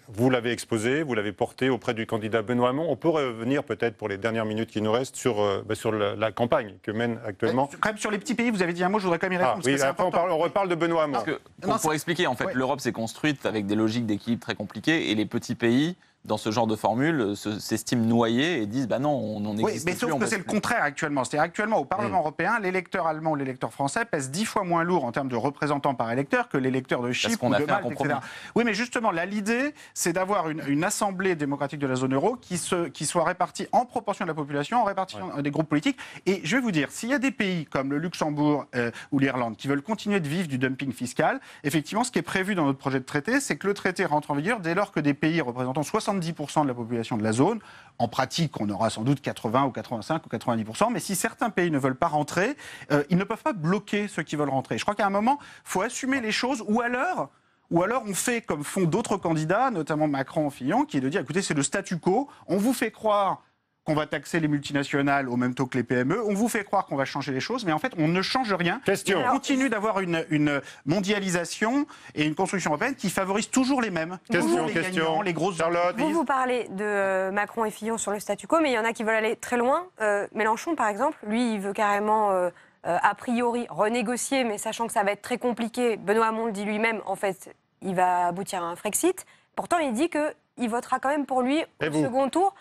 vous l'avez exposé, vous l'avez porté auprès du candidat Benoît Hamon. On peut revenir peut-être pour les dernières minutes qui nous restent sur la campagne que mène actuellement. Quand même sur les petits pays, vous avez dit un mot, je voudrais quand même y répondre. Oui, après on reparle de Benoît Hamon. Pour expliquer, en fait, l'Europe s'est construite avec des logiques d'équilibre très compliquées et les petits pays, dans ce genre de formule, s'estiment noyés et disent non, on n'existe plus. Oui, mais sauf que c'est le contraire actuellement. C'est-à-dire actuellement au Parlement européen, l'électeur allemand ou l'électeur français pèse 10 fois moins lourd en termes de représentants par électeur que l'électeur de Chypre ou de Malte, etc. Oui, mais justement, l'idée, c'est d'avoir une assemblée démocratique de la zone euro qui soit répartie en proportion de la population, en répartition des groupes politiques. Et je vais vous dire, s'il y a des pays comme le Luxembourg ou l'Irlande qui veulent continuer de vivre du dumping fiscal, effectivement, ce qui est prévu dans notre projet de traité, c'est que le traité rentre en vigueur dès lors que des pays représentant 70% de la population de la zone, en pratique, on aura sans doute 80 ou 85 ou 90%, mais si certains pays ne veulent pas rentrer, ils ne peuvent pas bloquer ceux qui veulent rentrer. Je crois qu'à un moment, il faut assumer les choses, ou alors ou alors on fait comme font d'autres candidats, notamment Macron, Fillon, qui est de dire, écoutez, c'est le statu quo, on vous fait croire qu'on va taxer les multinationales au même taux que les PME, on vous fait croire qu'on va changer les choses, mais en fait, on ne change rien. Question. On continue d'avoir une mondialisation et une construction européenne qui favorise toujours les mêmes. Question, les question. gagnants, les grosses Charlotte. Vous parlez de Macron et Fillon sur le statu quo, mais il y en a qui veulent aller très loin. Mélenchon, par exemple, lui, il veut carrément, a priori, renégocier, mais sachant que ça va être très compliqué. Benoît Hamon le dit lui-même, en fait, il va aboutir à un Frexit. Pourtant, il dit qu'il votera quand même pour lui au second tour.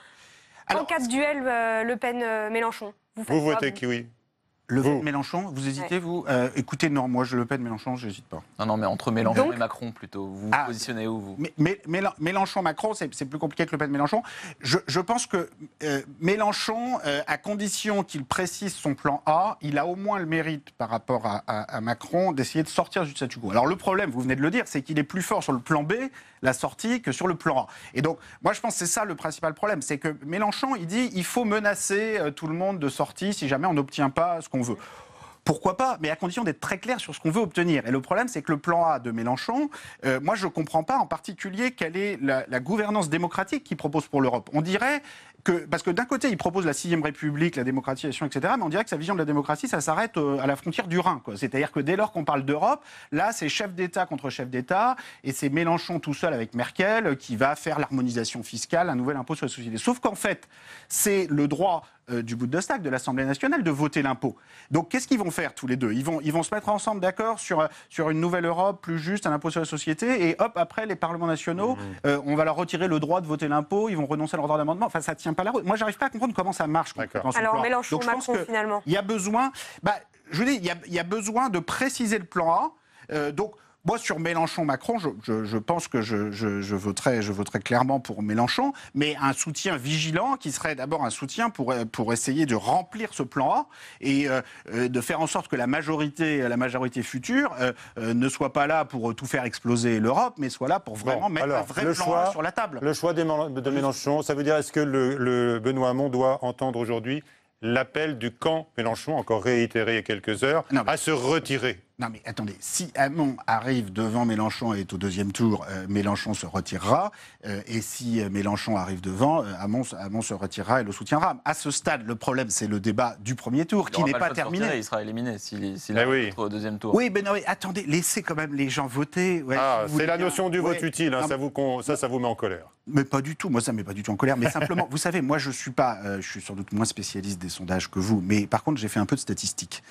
En cas de duel Le Pen-Mélenchon, vous votez qui, oui? Mélenchon, vous hésitez, vous écoutez, non, moi, Le Pen, Mélenchon, je n'hésite pas. Non, mais entre Mélenchon et Macron, plutôt. Vous vous positionnez où, vous? Mélenchon-Macron, c'est plus compliqué que Le Pen-Mélenchon. Je pense que Mélenchon, à condition qu'il précise son plan A, il a au moins le mérite, par rapport à Macron, d'essayer de sortir du statu quo. Alors, le problème, vous venez de le dire, c'est qu'il est plus fort sur le plan B, la sortie, que sur le plan A. Et donc, moi, je pense que c'est ça le principal problème. C'est que Mélenchon, il dit il faut menacer tout le monde de sortie si jamais on n'obtient pas ce qu'on veut. Pourquoi pas, mais à condition d'être très clair sur ce qu'on veut obtenir. Et le problème, c'est que le plan A de Mélenchon, moi, je ne comprends pas en particulier quelle est la gouvernance démocratique qu'il propose pour l'Europe. On dirait parce que d'un côté, il propose la 6e République, la démocratisation, etc., mais on dirait que sa vision de la démocratie, ça s'arrête à la frontière du Rhin, quoi. C'est-à-dire que dès lors qu'on parle d'Europe, là, c'est chef d'État contre chef d'État, et c'est Mélenchon tout seul avec Merkel qui va faire l'harmonisation fiscale, un nouvel impôt sur les sociétés. Sauf qu'en fait, c'est le droit du Bundestag, de l'Assemblée nationale, de voter l'impôt. Donc, qu'est-ce qu'ils vont faire tous les deux ? Ils vont se mettre ensemble d'accord sur une nouvelle Europe plus juste, un impôt sur les sociétés, et hop, après, les parlements nationaux, on va leur retirer le droit de voter l'impôt, ils vont renoncer à leur droit d'amendement. Enfin, ça tient pas la route. Moi, j'arrive pas à comprendre comment ça marche. Alors, Mélenchon, Macron, finalement. Il y a besoin, je dis, il y a besoin de préciser le plan A. Donc, moi, sur Mélenchon-Macron, je pense que je voterai clairement pour Mélenchon, mais un soutien vigilant qui serait d'abord un soutien pour essayer de remplir ce plan A et de faire en sorte que la majorité future ne soit pas là pour tout faire exploser l'Europe, mais soit là pour vraiment mettre un vrai plan A sur la table. Le choix de Mélenchon, ça veut dire, est-ce que le Benoît Hamon doit entendre aujourd'hui l'appel du camp Mélenchon, encore réitéré il y a quelques heures, à se retirer? Non mais attendez, si Hamon arrive devant Mélenchon et est au deuxième tour, Mélenchon se retirera. Et si Mélenchon arrive devant, Hamon se retirera et le soutiendra. À ce stade, le problème, c'est le débat du premier tour qui n'est pas terminé. Il sera éliminé s'il arrive au deuxième tour. Oui, mais non, mais attendez, laissez quand même les gens voter. Ouais, c'est la notion du vote utile, hein, ça vous met en colère. Mais pas du tout, moi ça ne met pas du tout en colère. Mais simplement, vous savez, moi je suis sans doute moins spécialiste des sondages que vous, mais par contre j'ai fait un peu de statistiques.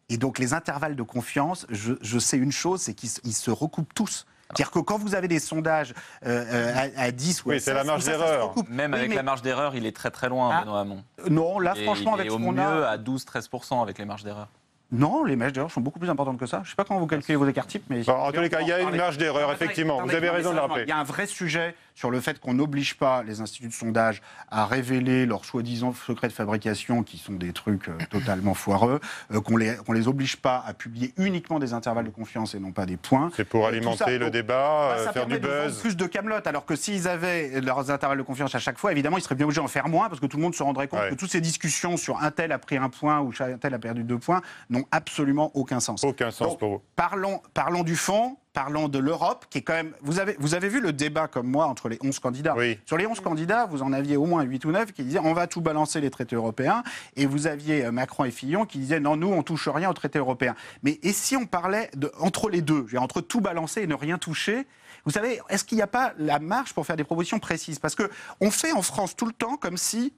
Et donc les intervalles de confiance, je sais une chose, c'est qu'ils se recoupent tous. C'est-à-dire que quand vous avez des sondages à 10 ou à 16, c'est la marge d'erreur. Même avec la marge d'erreur, il est très très loin, Benoît Hamon. Non, là franchement, avec ce qu'on a... au mieux à 12-13% avec les marges d'erreur. Non, les marges d'erreur sont beaucoup plus importantes que ça. Je ne sais pas comment vous calculez vos écarts types, mais... En tous les cas, il y a une marge d'erreur, effectivement. Vous avez raison de le rappeler. Il y a un vrai sujet sur le fait qu'on n'oblige pas les instituts de sondage à révéler leurs soi-disant secrets de fabrication, qui sont des trucs totalement foireux, qu'on les oblige pas à publier uniquement des intervalles de confiance et non pas des points. C'est pour alimenter le débat, faire du buzz. Ça permet de vendre plus de camelote, alors que s'ils avaient leurs intervalles de confiance à chaque fois, évidemment, ils seraient bien obligés d'en faire moins, parce que tout le monde se rendrait compte que toutes ces discussions sur un tel a pris 1 point ou un tel a perdu 2 points n'ont absolument aucun sens. Aucun sens. Donc, pour vous. Parlons du fond. Parlons de l'Europe, qui est quand même... Vous avez vu le débat, comme moi, entre les 11 candidats. Oui. Sur les 11 candidats, vous en aviez au moins 8 ou 9 qui disaient on va tout balancer les traités européens. Et vous aviez Macron et Fillon qui disaient non, nous, on touche rien aux traités européens. Mais et si on parlait entre les deux, entre tout balancer et ne rien toucher, vous savez, est-ce qu'il n'y a pas la marge pour faire des propositions précises? Parce qu'on fait en France tout le temps comme si...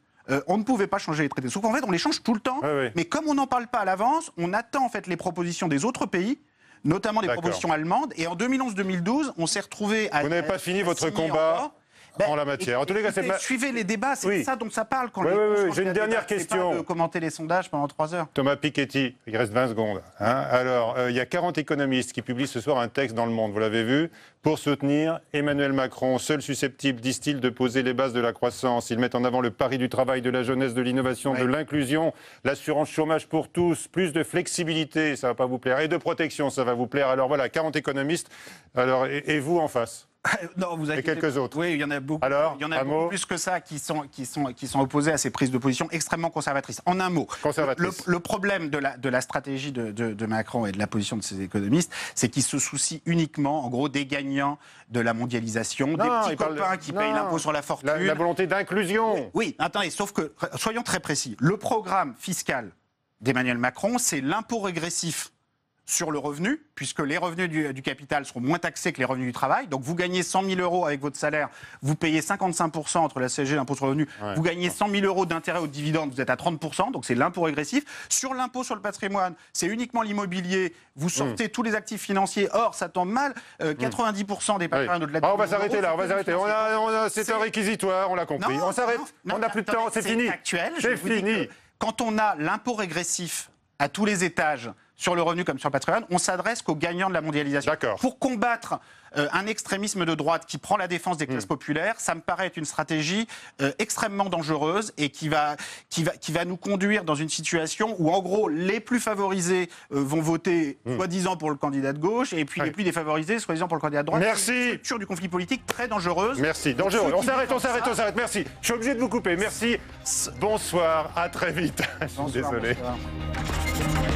on ne pouvait pas changer les traités. Sauf qu'en fait, on les change tout le temps. Oui. Mais comme on n'en parle pas à l'avance, on attend en fait les propositions des autres pays, notamment des propositions allemandes. Et en 2011-2012, on s'est retrouvé à... Vous n'avez pas fini votre combat en la matière. En tous les cas, suivez les débats, c'est ça dont ça parle. J'ai une dernière question. Pas de commenter les sondages pendant 3 heures. Thomas Piketty, il reste 20 secondes. Alors, il y a 40 économistes qui publient ce soir un texte dans Le Monde, vous l'avez vu, pour soutenir Emmanuel Macron, seul susceptible, disent-ils, de poser les bases de la croissance. Ils mettent en avant le pari du travail, de la jeunesse, de l'innovation, de l'inclusion, l'assurance chômage pour tous, plus de flexibilité, ça ne va pas vous plaire, et de protection, ça va vous plaire. Alors voilà, 40 économistes. Alors, et vous en face? Non, vous et inquiétez quelques pas. autres. Oui, il y en a beaucoup. Alors, il y en a un beaucoup mot plus que ça qui sont opposés à ces prises de position extrêmement conservatrices. En un mot, Conservatrices. le problème de la stratégie de Macron et de la position de ses économistes, c'est qu'ils se soucient uniquement, en gros, des gagnants de la mondialisation, des petits copains qui payent l'impôt sur la fortune. La volonté d'inclusion. Oui, attendez, sauf que, soyons très précis, le programme fiscal d'Emmanuel Macron, c'est l'impôt régressif sur le revenu, puisque les revenus du capital seront moins taxés que les revenus du travail. Donc vous gagnez 100 000 euros avec votre salaire, vous payez 55% entre la CSG et l'impôt sur le revenu, vous gagnez 100 000 euros d'intérêt aux dividendes, vous êtes à 30%, donc c'est l'impôt régressif. Sur l'impôt sur le patrimoine, c'est uniquement l'immobilier, vous sortez tous les actifs financiers, or ça tombe mal, 90% des patrimoines au-delà de On va 10 000 s'arrêter euros, là, on va s'arrêter. C'est un réquisitoire, on l'a compris. On s'arrête, on n'a plus de temps, c'est fini. C'est fini. Quand on a l'impôt régressif à tous les étages, sur le revenu comme sur le patrimoine, on s'adresse qu'aux gagnants de la mondialisation. D'accord. Pour combattre un extrémisme de droite qui prend la défense des classes populaires, ça me paraît être une stratégie extrêmement dangereuse et qui va nous conduire dans une situation où, en gros, les plus favorisés vont voter soi-disant pour le candidat de gauche et puis les plus défavorisés soi-disant pour le candidat de droite. Merci. C'est une structure du conflit politique très dangereuse. Merci, dangereux. On s'arrête. Merci. Je suis obligé de vous couper. Merci. Bonsoir, à très vite. Je suis désolé. Bonsoir.